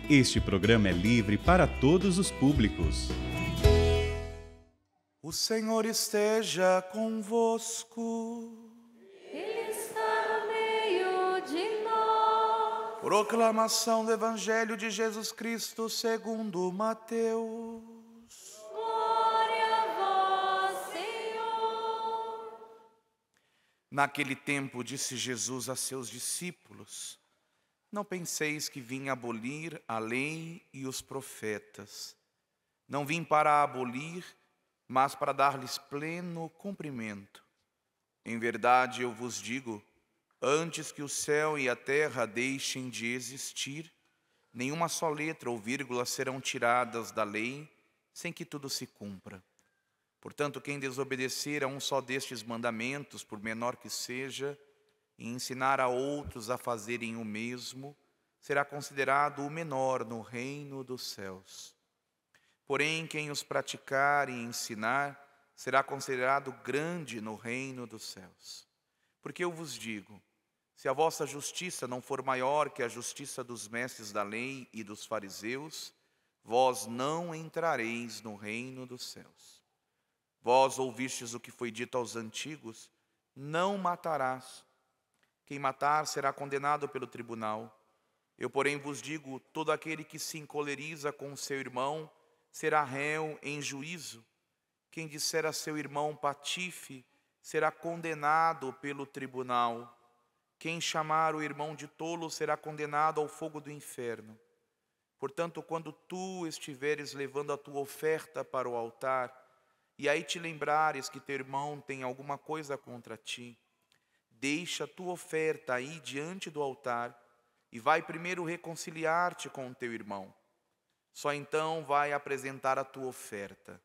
Este programa é livre para todos os públicos. O Senhor esteja convosco. Ele está no meio de nós. Proclamação do Evangelho de Jesus Cristo segundo Mateus. Glória a vós, Senhor. Naquele tempo disse Jesus a seus discípulos: não penseis que vim abolir a lei e os profetas. Não vim para abolir, mas para dar-lhes pleno cumprimento. Em verdade eu vos digo, antes que o céu e a terra deixem de existir, nenhuma só letra ou vírgula serão tiradas da lei, sem que tudo se cumpra. Portanto, quem desobedecer a um só destes mandamentos, por menor que seja, e ensinar a outros a fazerem o mesmo, será considerado o menor no reino dos céus. Porém, quem os praticar e ensinar, será considerado grande no reino dos céus. Porque eu vos digo, se a vossa justiça não for maior que a justiça dos mestres da lei e dos fariseus, vós não entrareis no reino dos céus. Vós ouvistes o que foi dito aos antigos: não matarás. Quem matar será condenado pelo tribunal. Eu, porém, vos digo, todo aquele que se encoleriza com seu irmão será réu em juízo. Quem disser a seu irmão patife será condenado pelo tribunal. Quem chamar o irmão de tolo será condenado ao fogo do inferno. Portanto, quando tu estiveres levando a tua oferta para o altar, e aí te lembrares que teu irmão tem alguma coisa contra ti, deixa a tua oferta aí diante do altar e vai primeiro reconciliar-te com o teu irmão. Só então vai apresentar a tua oferta.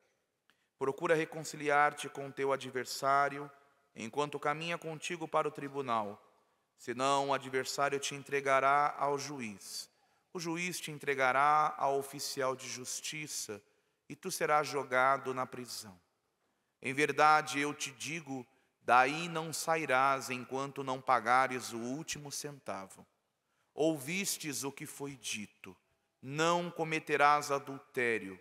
Procura reconciliar-te com o teu adversário enquanto caminha contigo para o tribunal. Senão o adversário te entregará ao juiz. O juiz te entregará ao oficial de justiça e tu serás jogado na prisão. Em verdade, eu te digo, daí não sairás enquanto não pagares o último centavo. Ouvistes o que foi dito: não cometerás adultério.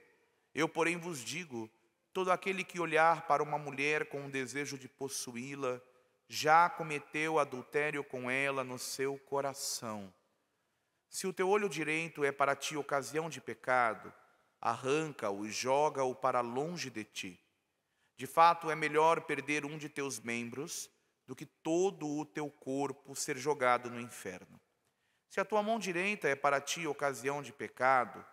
Eu, porém, vos digo, todo aquele que olhar para uma mulher com o desejo de possuí-la, já cometeu adultério com ela no seu coração. Se o teu olho direito é para ti ocasião de pecado, arranca-o e joga-o para longe de ti. De fato, é melhor perder um de teus membros do que todo o teu corpo ser jogado no inferno. Se a tua mão direita é para ti ocasião de pecado,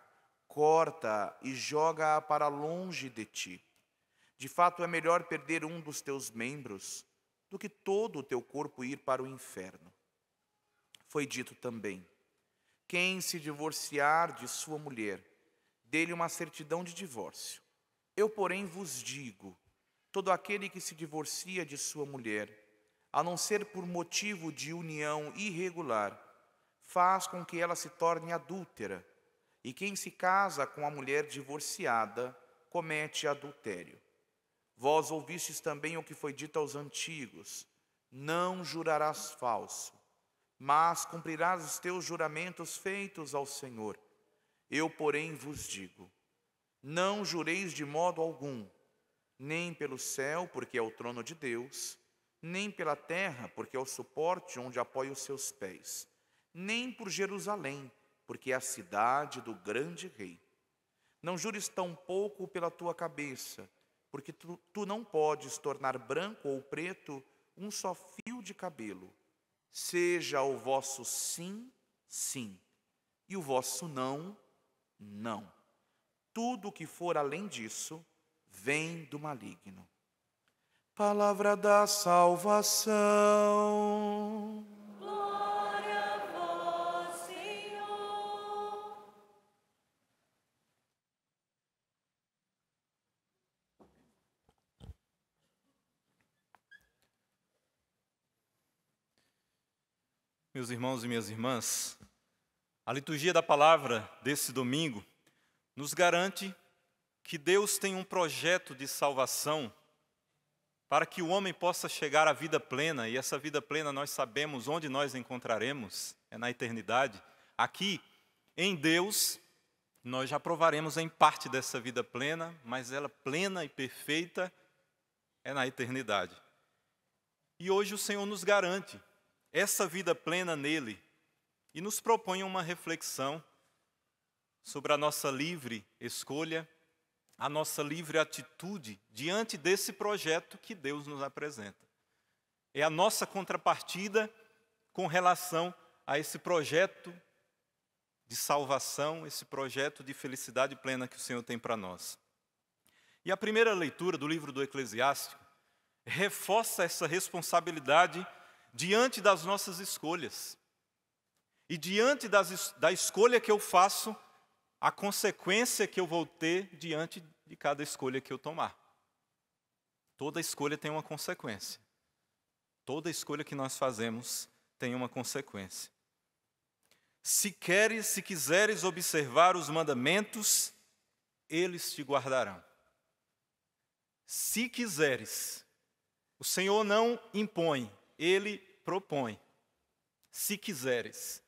corta-a e joga-a para longe de ti. De fato, é melhor perder um dos teus membros do que todo o teu corpo ir para o inferno. Foi dito também: quem se divorciar de sua mulher, dê-lhe uma certidão de divórcio. Eu, porém, vos digo, todo aquele que se divorcia de sua mulher, a não ser por motivo de união irregular, faz com que ela se torne adúltera, e quem se casa com a mulher divorciada comete adultério. Vós ouvistes também o que foi dito aos antigos: não jurarás falso, mas cumprirás os teus juramentos feitos ao Senhor. Eu, porém, vos digo, não jureis de modo algum, nem pelo céu, porque é o trono de Deus, nem pela terra, porque é o suporte onde apoia os seus pés, nem por Jerusalém, porque é a cidade do grande rei. Não jures tampouco pela tua cabeça, porque tu não podes tornar branco ou preto um só fio de cabelo. Seja o vosso sim, sim, e o vosso não, não. Tudo o que for além disso vem do maligno. Palavra da salvação. Glória a vós, Senhor. Meus irmãos e minhas irmãs, a liturgia da palavra desse domingo nos garante que Deus tem um projeto de salvação para que o homem possa chegar à vida plena, e essa vida plena nós sabemos onde nós encontraremos, é na eternidade. Aqui, Em Deus, nós já provaremos em parte dessa vida plena, mas ela plena e perfeita é na eternidade. E hoje o Senhor nos garante essa vida plena nele e nos propõe uma reflexão sobre a nossa livre escolha, a nossa livre atitude diante desse projeto que Deus nos apresenta. É a nossa contrapartida com relação a esse projeto de salvação, esse projeto de felicidade plena que o Senhor tem para nós. E a primeira leitura do livro do Eclesiástico reforça essa responsabilidade diante das nossas escolhas. E diante da escolha que eu faço, a consequência que eu vou ter diante de cada escolha que eu tomar. Toda escolha tem uma consequência. Toda escolha que nós fazemos tem uma consequência. Se quiseres observar os mandamentos, eles te guardarão. Se quiseres, o Senhor não impõe, Ele propõe. Se quiseres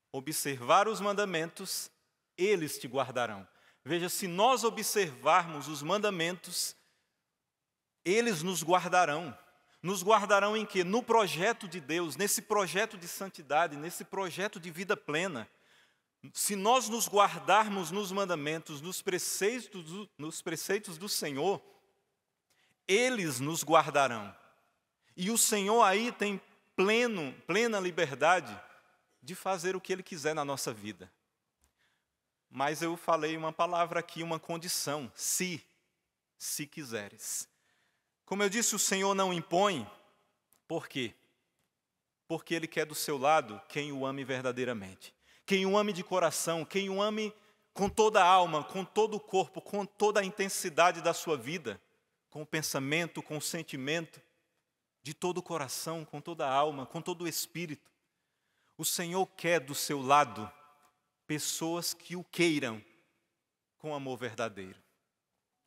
observar os mandamentos, eles te guardarão. Veja, se nós observarmos os mandamentos, eles nos guardarão. Nos guardarão em quê? No projeto de Deus, nesse projeto de santidade, nesse projeto de vida plena. Se nós nos guardarmos nos mandamentos, nos preceitos do Senhor, eles nos guardarão. E o Senhor aí tem plena liberdade de fazer o que Ele quiser na nossa vida. Mas eu falei uma palavra aqui, uma condição, se quiseres. Como eu disse, o Senhor não impõe, por quê? Porque Ele quer do seu lado quem o ame verdadeiramente. Quem o ame de coração, quem o ame com toda a alma, com todo o corpo, com toda a intensidade da sua vida, com o pensamento, com o sentimento, de todo o coração, com toda a alma, com todo o espírito. O Senhor quer do seu lado pessoas que o queiram com amor verdadeiro.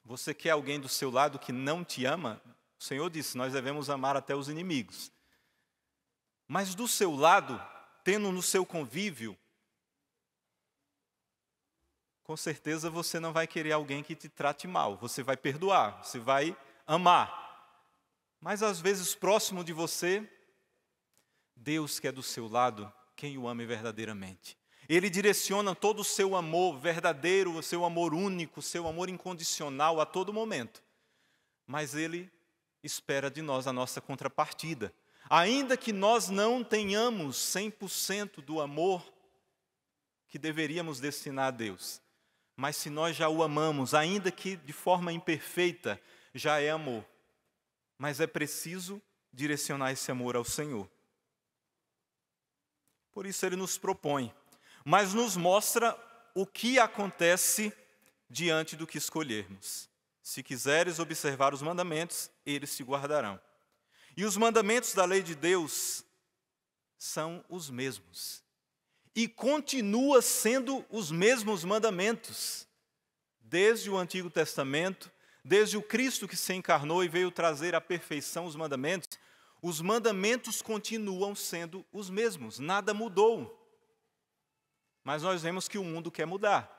Você quer alguém do seu lado que não te ama? O Senhor disse, nós devemos amar até os inimigos. Mas do seu lado, tendo no seu convívio, com certeza você não vai querer alguém que te trate mal. Você vai perdoar, você vai amar. Mas às vezes próximo de você, Deus quer do seu lado quem o ame verdadeiramente. Ele direciona todo o seu amor verdadeiro, o seu amor único, o seu amor incondicional a todo momento. Mas Ele espera de nós a nossa contrapartida. Ainda que nós não tenhamos 100% do amor que deveríamos destinar a Deus. Mas se nós já o amamos, ainda que de forma imperfeita, já é amor. Mas é preciso direcionar esse amor ao Senhor. Por isso Ele nos propõe, mas nos mostra o que acontece diante do que escolhermos. Se quiseres observar os mandamentos, eles te guardarão. E os mandamentos da lei de Deus são os mesmos. E continua sendo os mesmos mandamentos. Desde o Antigo Testamento, desde o Cristo que se encarnou e veio trazer à perfeição os mandamentos continuam sendo os mesmos, nada mudou. Mas nós vemos que o mundo quer mudar.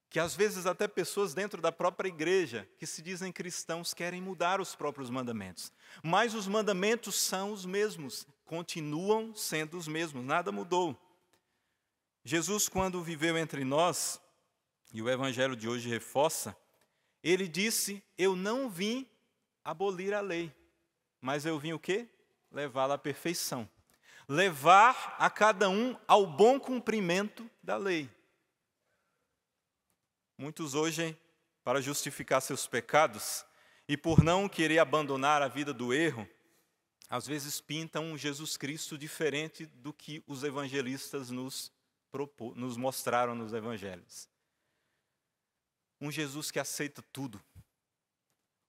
Que às vezes até pessoas dentro da própria igreja, que se dizem cristãos, querem mudar os próprios mandamentos. Mas os mandamentos são os mesmos, continuam sendo os mesmos, nada mudou. Jesus, quando viveu entre nós, e o evangelho de hoje reforça, Ele disse, eu não vim abolir a lei, mas eu vim o quê? Levá-la à perfeição. Levar a cada um ao bom cumprimento da lei. Muitos hoje, para justificar seus pecados, e por não querer abandonar a vida do erro, às vezes pintam um Jesus Cristo diferente do que os evangelistas nos mostraram nos evangelhos. Um Jesus que aceita tudo.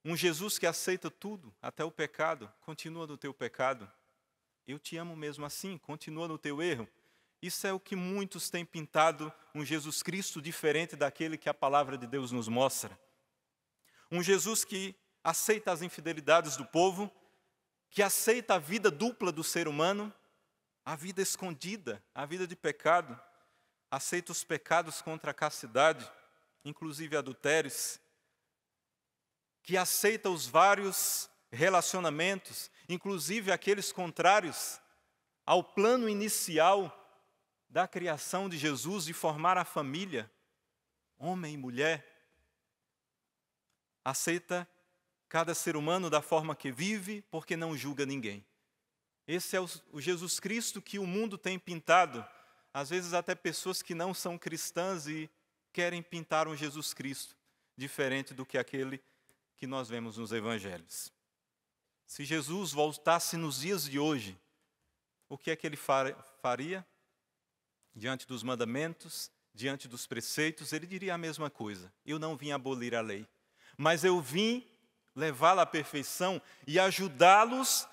Um Jesus que aceita tudo, até o pecado, continua no teu pecado. Eu te amo mesmo assim, continua no teu erro. Isso é o que muitos têm pintado, um Jesus Cristo diferente daquele que a palavra de Deus nos mostra. Um Jesus que aceita as infidelidades do povo, que aceita a vida dupla do ser humano, a vida escondida, a vida de pecado, aceita os pecados contra a castidade, inclusive adultérios, que aceita os vários relacionamentos, inclusive aqueles contrários ao plano inicial da criação de Jesus, de formar a família, homem e mulher. Aceita cada ser humano da forma que vive, porque não julga ninguém. Esse é o Jesus Cristo que o mundo tem pintado. Às vezes até pessoas que não são cristãs e querem pintar um Jesus Cristo diferente do que aquele que nós vemos nos evangelhos. Se Jesus voltasse nos dias de hoje, o que é que ele faria? Diante dos mandamentos, diante dos preceitos, ele diria a mesma coisa. Eu não vim abolir a lei, mas eu vim levá-la à perfeição e ajudá-los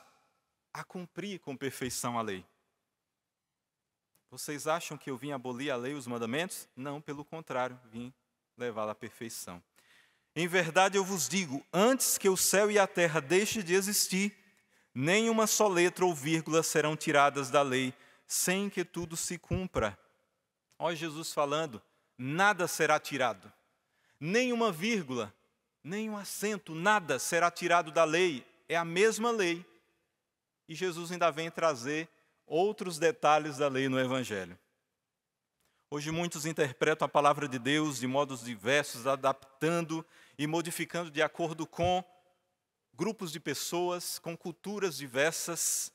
a cumprir com perfeição a lei. Vocês acham que eu vim abolir a lei e os mandamentos? Não, pelo contrário, vim levá-la à perfeição. Em verdade eu vos digo, antes que o céu e a terra deixem de existir, nem uma só letra ou vírgula serão tiradas da lei, sem que tudo se cumpra. Olha Jesus falando, nada será tirado, nem uma vírgula, nem um acento, nada será tirado da lei, é a mesma lei. E Jesus ainda vem trazer outros detalhes da lei no Evangelho. Hoje muitos interpretam a palavra de Deus de modos diversos, adaptando e modificando de acordo com grupos de pessoas, com culturas diversas,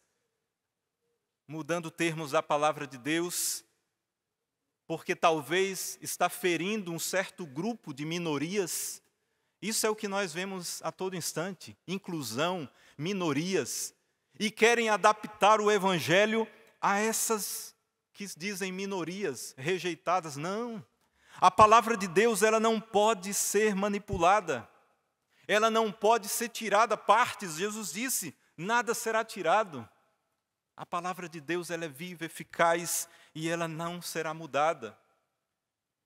mudando termos da palavra de Deus, porque talvez está ferindo um certo grupo de minorias. Isso é o que nós vemos a todo instante, inclusão, minorias, e querem adaptar o Evangelho a essas que dizem minorias rejeitadas. Não, a palavra de Deus ela não pode ser manipulada, ela não pode ser tirada partes. Jesus disse, nada será tirado. A palavra de Deus ela é viva, eficaz e ela não será mudada.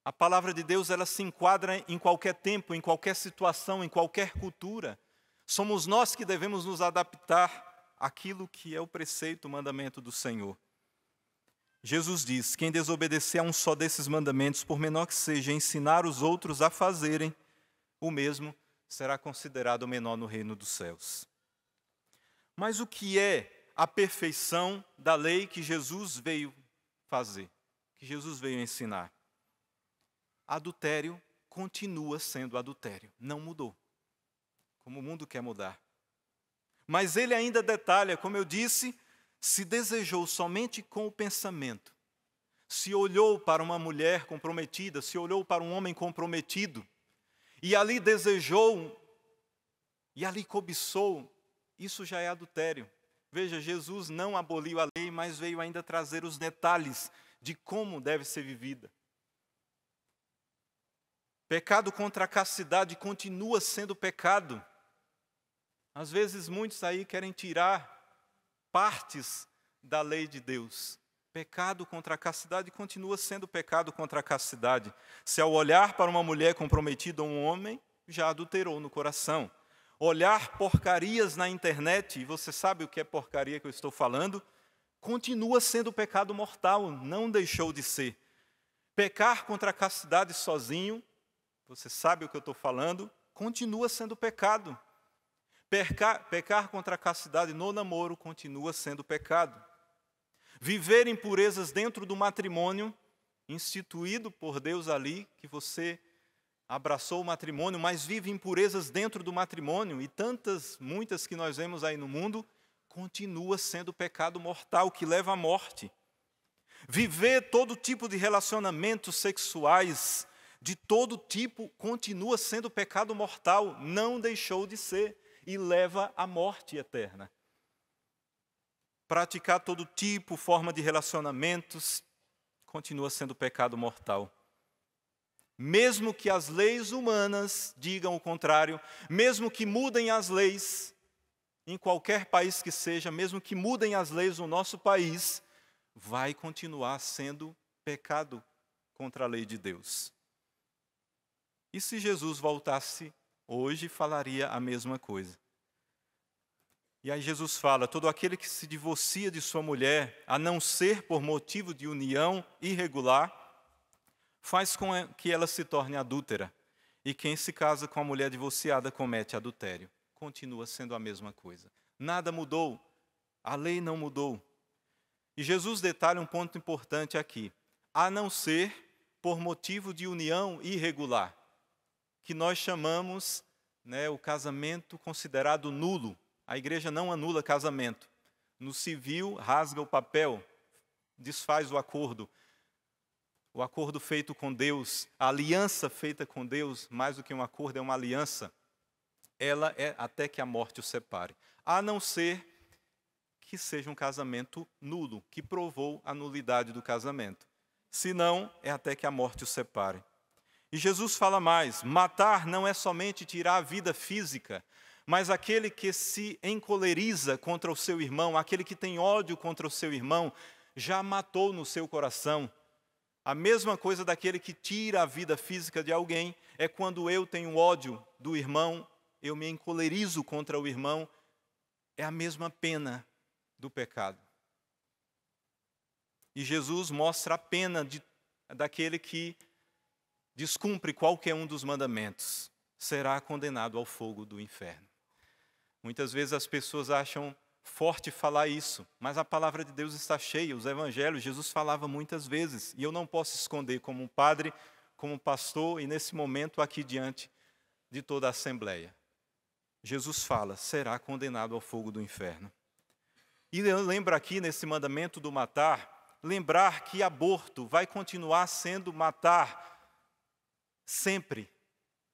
A palavra de Deus ela se enquadra em qualquer tempo, em qualquer situação, em qualquer cultura. Somos nós que devemos nos adaptar àquilo que é o preceito, o mandamento do Senhor. Jesus diz, quem desobedecer a um só desses mandamentos, por menor que seja, ensinar os outros a fazerem o mesmo, será considerado menor no reino dos céus. Mas o que é a perfeição da lei que Jesus veio fazer, que Jesus veio ensinar? Adultério continua sendo adultério, não mudou, como o mundo quer mudar. Mas ele ainda detalha, como eu disse, se desejou somente com o pensamento, se olhou para uma mulher comprometida, se olhou para um homem comprometido, e ali desejou, e ali cobiçou, isso já é adultério. Veja, Jesus não aboliu a lei, mas veio ainda trazer os detalhes de como deve ser vivida. Pecado contra a castidade continua sendo pecado. Às vezes muitos aí querem tirar partes da lei de Deus. Pecado contra a castidade continua sendo pecado contra a castidade. Se ao olhar para uma mulher comprometida ou um homem, já adulterou no coração. Olhar porcarias na internet, e você sabe o que é porcaria que eu estou falando, continua sendo pecado mortal, não deixou de ser. Pecar contra a castidade sozinho, você sabe o que eu estou falando, continua sendo pecado. Pecar contra a castidade no namoro continua sendo pecado. Viver impurezas dentro do matrimônio, instituído por Deus ali, que você abraçou o matrimônio, mas vive impurezas dentro do matrimônio, e muitas que nós vemos aí no mundo, continua sendo pecado mortal, que leva à morte. Viver todo tipo de relacionamentos sexuais, de todo tipo, continua sendo pecado mortal, não deixou de ser, e leva à morte eterna. Praticar todo tipo, forma de relacionamentos, continua sendo pecado mortal. Mesmo que as leis humanas digam o contrário, mesmo que mudem as leis, em qualquer país que seja, mesmo que mudem as leis no nosso país, vai continuar sendo pecado contra a lei de Deus. E se Jesus voltasse hoje, falaria a mesma coisa. E aí Jesus fala, todo aquele que se divorcia de sua mulher, a não ser por motivo de união irregular, faz com que ela se torne adúltera. E quem se casa com a mulher divorciada comete adultério. Continua sendo a mesma coisa. Nada mudou. A lei não mudou. E Jesus detalha um ponto importante aqui. A não ser por motivo de união irregular, que nós chamamos, o casamento considerado nulo. A igreja não anula casamento. No civil, rasga o papel, desfaz o acordo. O acordo feito com Deus, a aliança feita com Deus, mais do que um acordo, é uma aliança, ela é até que a morte o separe. A não ser que seja um casamento nulo, que provou a nulidade do casamento. Se não, é até que a morte o separe. E Jesus fala mais: matar não é somente tirar a vida física, mas aquele que se encoleriza contra o seu irmão, aquele que tem ódio contra o seu irmão, já matou no seu coração. A mesma coisa daquele que tira a vida física de alguém é quando eu tenho ódio do irmão, eu me encolerizo contra o irmão, é a mesma pena do pecado. E Jesus mostra a pena daquele que descumpre qualquer um dos mandamentos, será condenado ao fogo do inferno. Muitas vezes as pessoas acham forte falar isso, mas a palavra de Deus está cheia, os evangelhos, Jesus falava muitas vezes, e eu não posso esconder como um padre, como um pastor, e nesse momento aqui diante de toda a assembleia. Jesus fala, será condenado ao fogo do inferno. E lembra aqui nesse mandamento do matar, lembrar que aborto vai continuar sendo matar sempre.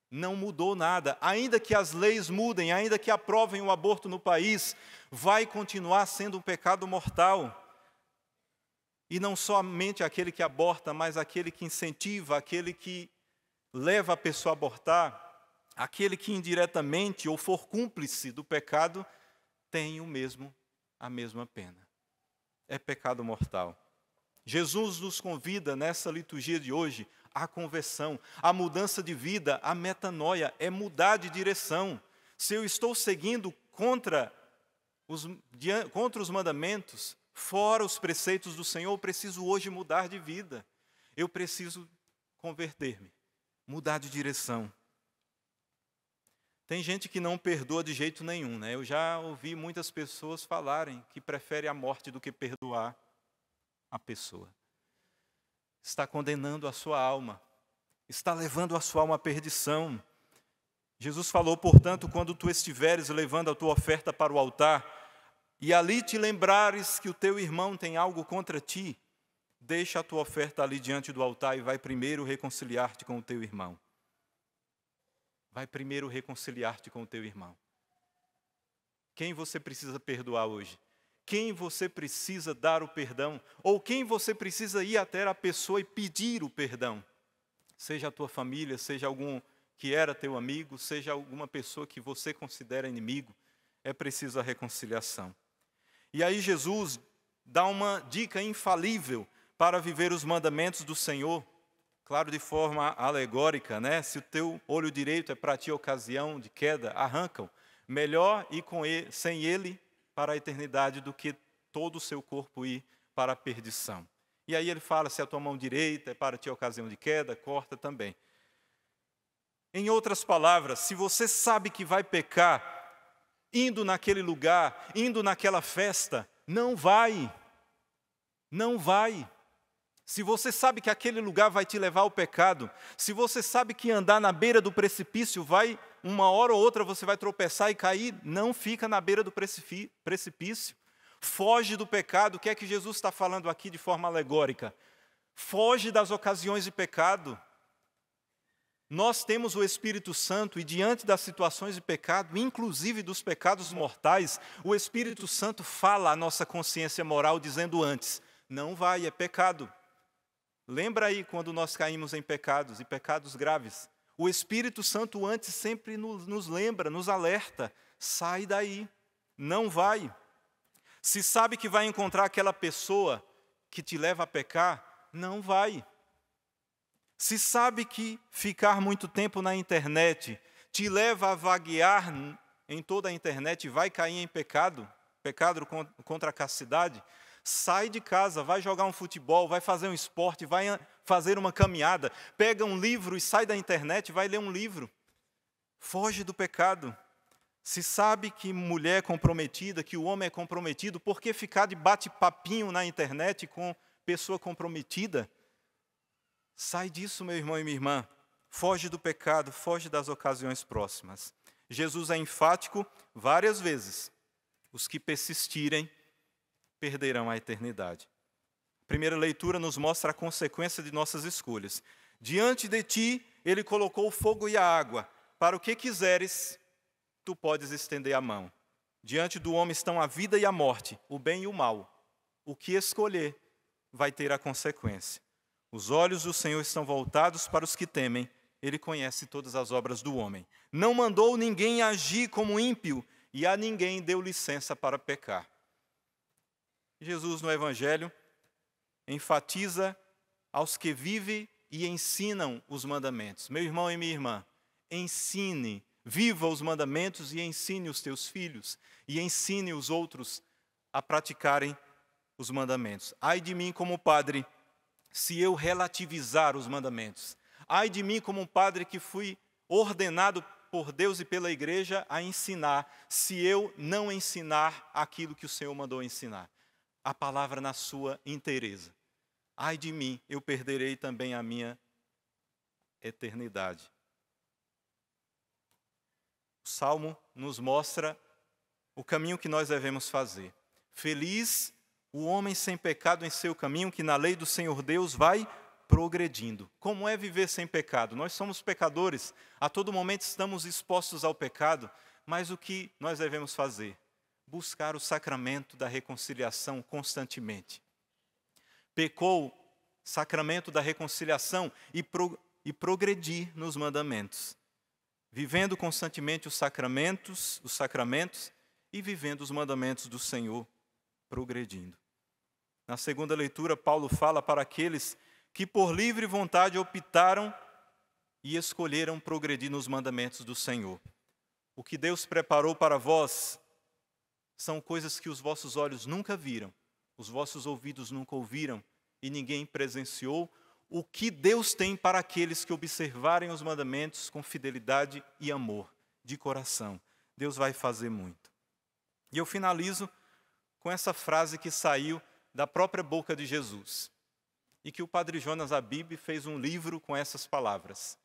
Não mudou nada. Ainda que as leis mudem, ainda que aprovem o aborto no país, vai continuar sendo um pecado mortal. E não somente aquele que aborta, mas aquele que incentiva, aquele que leva a pessoa a abortar, aquele que indiretamente ou for cúmplice do pecado, tem a mesma pena. É pecado mortal. Jesus nos convida nessa liturgia de hoje à conversão, à mudança de vida, à metanoia, é mudar de direção. Se eu estou seguindo contra os mandamentos, fora os preceitos do Senhor, eu preciso hoje mudar de vida. Eu preciso converter-me, mudar de direção. Tem gente que não perdoa de jeito nenhum, Eu já ouvi muitas pessoas falarem que preferem a morte do que perdoar a pessoa. Está condenando a sua alma, está levando a sua alma à perdição. Jesus falou, portanto, quando tu estiveres levando a tua oferta para o altar, e ali te lembrares que o teu irmão tem algo contra ti, deixa a tua oferta ali diante do altar e vai primeiro reconciliar-te com o teu irmão. Vai primeiro reconciliar-te com o teu irmão. Quem você precisa perdoar hoje? Quem você precisa dar o perdão? Ou quem você precisa ir até a pessoa e pedir o perdão? Seja a tua família, seja algum que era teu amigo, seja alguma pessoa que você considera inimigo, é preciso a reconciliação. E aí Jesus dá uma dica infalível para viver os mandamentos do Senhor, claro, de forma alegórica, Se o teu olho direito é para ti ocasião de queda, arranca-o. Melhor ir sem ele para a eternidade do que todo o seu corpo ir para a perdição. E aí ele fala, se a tua mão direita é para ti ocasião de queda, corta também. Em outras palavras, se você sabe que vai pecar, indo naquele lugar, indo naquela festa, não vai. Não vai. Se você sabe que aquele lugar vai te levar ao pecado, se você sabe que andar na beira do precipício uma hora ou outra você vai tropeçar e cair, não fica na beira do precipício. Foge do pecado. O que é que Jesus está falando aqui de forma alegórica? Foge das ocasiões de pecado. Nós temos o Espírito Santo e diante das situações de pecado, inclusive dos pecados mortais, o Espírito Santo fala à nossa consciência moral dizendo antes, não vai, é pecado. Lembra aí quando nós caímos em pecados, e pecados graves. O Espírito Santo antes sempre nos lembra, nos alerta, sai daí, não vai. Se sabe que vai encontrar aquela pessoa que te leva a pecar, não vai. Se sabe que ficar muito tempo na internet te leva a vaguear em toda a internet e vai cair em pecado contra a castidade, sai de casa, vai jogar um futebol, vai fazer um esporte, vai fazer uma caminhada, pega um livro e sai da internet e vai ler um livro. Foge do pecado. Se sabe que mulher é comprometida, que o homem é comprometido, por que ficar de bate-papinho na internet com pessoa comprometida? Sai disso, meu irmão e minha irmã. Foge do pecado, foge das ocasiões próximas. Jesus é enfático várias vezes. Os que persistirem perderão a eternidade. A primeira leitura nos mostra a consequência de nossas escolhas. Diante de ti, ele colocou o fogo e a água. Para o que quiseres, tu podes estender a mão. Diante do homem estão a vida e a morte, o bem e o mal. O que escolher vai ter a consequência. Os olhos do Senhor estão voltados para os que temem. Ele conhece todas as obras do homem. Não mandou ninguém agir como ímpio e a ninguém deu licença para pecar. Jesus no Evangelho enfatiza aos que vivem e ensinam os mandamentos. Meu irmão e minha irmã, ensine, viva os mandamentos e ensine os teus filhos e ensine os outros a praticarem os mandamentos. Ai de mim como padre, se eu relativizar os mandamentos. Ai de mim como um padre que fui ordenado por Deus e pela igreja a ensinar, se eu não ensinar aquilo que o Senhor mandou ensinar. A palavra na sua inteireza. Ai de mim, eu perderei também a minha eternidade. O Salmo nos mostra o caminho que nós devemos fazer. Feliz o homem sem pecado em seu caminho, que na lei do Senhor Deus vai progredindo. Como é viver sem pecado? Nós somos pecadores, a todo momento estamos expostos ao pecado, mas o que nós devemos fazer? Buscar o sacramento da reconciliação constantemente. Pecou, sacramento da reconciliação e progredir nos mandamentos. Vivendo constantemente os sacramentos e vivendo os mandamentos do Senhor, progredindo. Na segunda leitura, Paulo fala para aqueles que por livre vontade optaram e escolheram progredir nos mandamentos do Senhor. O que Deus preparou para vós são coisas que os vossos olhos nunca viram, os vossos ouvidos nunca ouviram e ninguém presenciou. O que Deus tem para aqueles que observarem os mandamentos com fidelidade e amor, de coração. Deus vai fazer muito. E eu finalizo com essa frase que saiu da própria boca de Jesus. E que o Padre Jonas Abib fez um livro com essas palavras.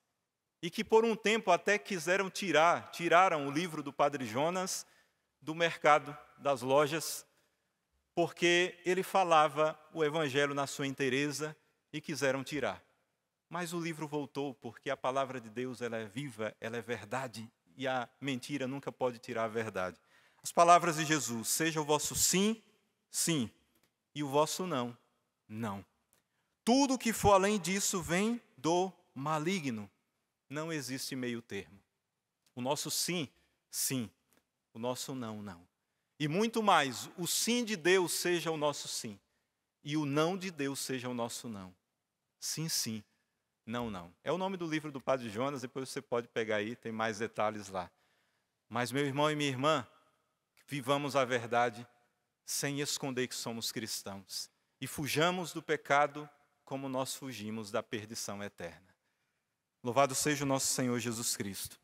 E que por um tempo até tiraram o livro do Padre Jonas do mercado, das lojas, porque ele falava o Evangelho na sua inteireza e quiseram tirar. Mas o livro voltou porque a palavra de Deus ela é viva, ela é verdade e a mentira nunca pode tirar a verdade. As palavras de Jesus, seja o vosso sim, sim, e o vosso não, não. Tudo que for além disso vem do maligno. Não existe meio termo. O nosso sim, sim. O nosso não, não. E muito mais, o sim de Deus seja o nosso sim. E o não de Deus seja o nosso não. Sim, sim. Não, não. É o nome do livro do Padre Jonas, depois você pode pegar aí, tem mais detalhes lá. Mas, meu irmão e minha irmã, vivamos a verdade sem esconder que somos cristãos. E fujamos do pecado como nós fugimos da perdição eterna. Louvado seja o nosso Senhor Jesus Cristo.